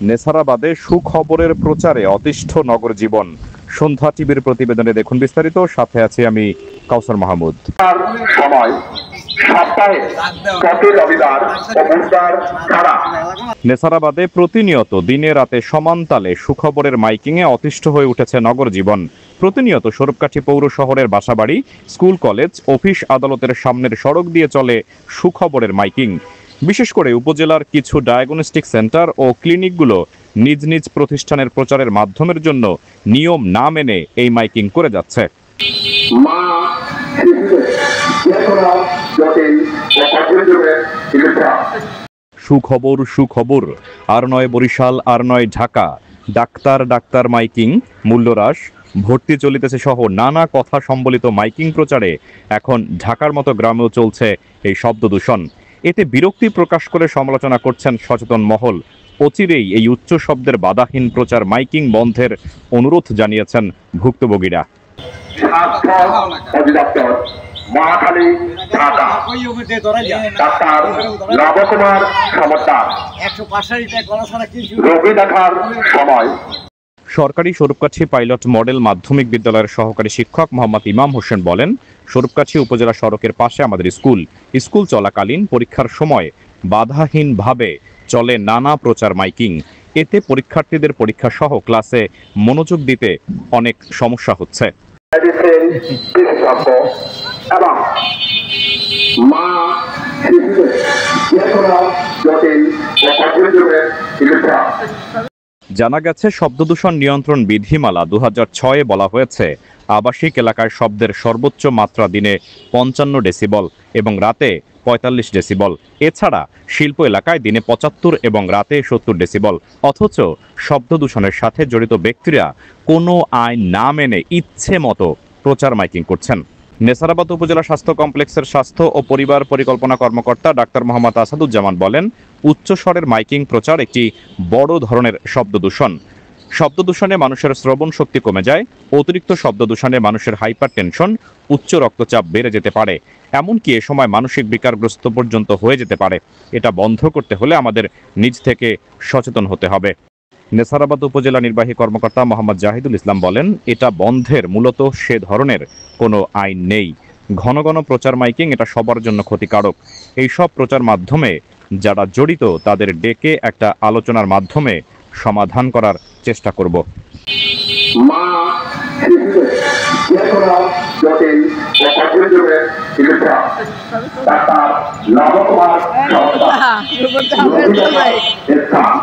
নেছারাবাদে সুখবরের প্রচারে অতিষ্ঠ নগর জীবন। সন্ধ্যা টিভির প্রতিবেদনে দেখুন বিস্তারিত। সাথে আছি আমি কাউসার মাহমুদ। সময় সপ্তাহে প্রতি রবিবার ও বুধবার ছাড়া নেছারাবাদে প্রতিনিয়ত দিনে রাতে সমান তালে সুখবরের মাইকিংয়ে অতিষ্ঠ হয়ে উঠেছে নগর জীবন। প্রতিনিয়ত স্বরূপকাঠি পৌর শহরের বাসাবাড়ি, স্কুল, কলেজ, অফিস, আদালতের সামনের সড়ক দিয়ে চলে সুখবরের মাইকিং। বিশেষ করে উপজেলার কিছু ডায়াগনস্টিক সেন্টার ও ক্লিনিকগুলো নিজ নিজ প্রতিষ্ঠানের প্রচারের মাধ্যমের জন্য নিয়ম না মেনে এই মাইকিং করে যাচ্ছে। মা শিশুদের যে কোনো জটিল ও কঠিন রোগের চিকিৎসা। সুখবর সুখবর, আর নয় বরিশাল, আর নয় ঢাকা, ডাক্তার ডাক্তার মাইকিং, মূল্যহ্রাস, ভর্তি চলিতেছে সহ নানা কথা সম্বলিত মাইকিং প্রচারে এখন ঢাকার মতো গ্রামেও চলছে এই শব্দ দূষণ। এতে বিরক্তি প্রকাশ করে সমালোচনা করছেন সচেতন মহল। অচিরেই এই উচ্চ শব্দের বাধাহীন প্রচার মাইকিং বন্ধের অনুরোধ জানিয়েছেন ভুক্তভোগীরা। স্বাস্থ্য অধিদপ্তর, মহাখালী, ঢাকা। ডাক্তার নবকুমার সমর্থন। রোগী দেখার সময়। সরকারি স্বরূপকাঠি পাইলট মডেল মাধ্যমিক বিদ্যালয়ের সহকারী শিক্ষক মোহাম্মদ ইমাম হোসেন বলেন, স্বরূপকাঠি উপজেলা সড়কের পাশে আমাদের স্কুল চলাকালীন পরীক্ষার সময় বাধাহীনভাবে চলে নানা প্রচার মাইকিং। এতে পরীক্ষার্থীদের পরীক্ষা সহ ক্লাসে মনোযোগ দিতে অনেক সমস্যা হচ্ছে। মেডিসিন বিশেষজ্ঞ এবং মা শিশুদের যে কোনো জটিল ও কঠিন রোগের চিকিৎসা। জানা গেছে, শব্দদূষণ নিয়ন্ত্রণ বিধিমালা 2006-এ বলা হয়েছে আবাসিক এলাকায় শব্দের সর্বোচ্চ মাত্রা দিনে 55 ডেসিবল এবং রাতে 45 ডেসিবল। এছাড়া শিল্প এলাকায় দিনে 75 এবং রাতে 70 ডেসিবল। অথচ শব্দ দূষণের সাথে জড়িত ব্যক্তিরা কোনো আইন না মেনে ইচ্ছে মতো প্রচার মাইকিং করছেন। নেছারাবাদ উপজেলা স্বাস্থ্য কমপ্লেক্সের স্বাস্থ্য ও পরিবার পরিকল্পনা কর্মকর্তা ডাক্তার মোহাম্মদ আসাদুজ্জামান বলেন, উচ্চস্বরের মাইকিং প্রচার একটি বড় ধরনের শব্দ দূষণ। শব্দ দূষণে মানুষের শ্রবণ শক্তি কমে যায়। অতিরিক্ত শব্দ দূষণে মানুষের হাইপার টেনশন, উচ্চ রক্তচাপ বেড়ে যেতে পারে, এমনকি এ সময় মানসিক বিকারগ্রস্ত পর্যন্ত হয়ে যেতে পারে। এটা বন্ধ করতে হলে আমাদের নিজ থেকে সচেতন হতে হবে। নেছারাবাদ উপজেলা নির্বাহী কর্মকর্তা মোহাম্মদ জাহিদুল ইসলাম বলেন, এটা বন্ধের মূলত সে ধরনের কোনো আইন নেই। ঘন ঘন প্রচার মাইকিং এটা সবার জন্য ক্ষতিকারক। এই সব প্রচার মাধ্যমে যারা জড়িত তাদের ডেকে একটা আলোচনার মাধ্যমে সমাধান করার চেষ্টা করব। মা শিশুদের যে কোনো জটিল ও কঠিন রোগের চিকিৎসা। ডাক্তার নবকুমার সমর্থন। রোগী দেখার স্থান।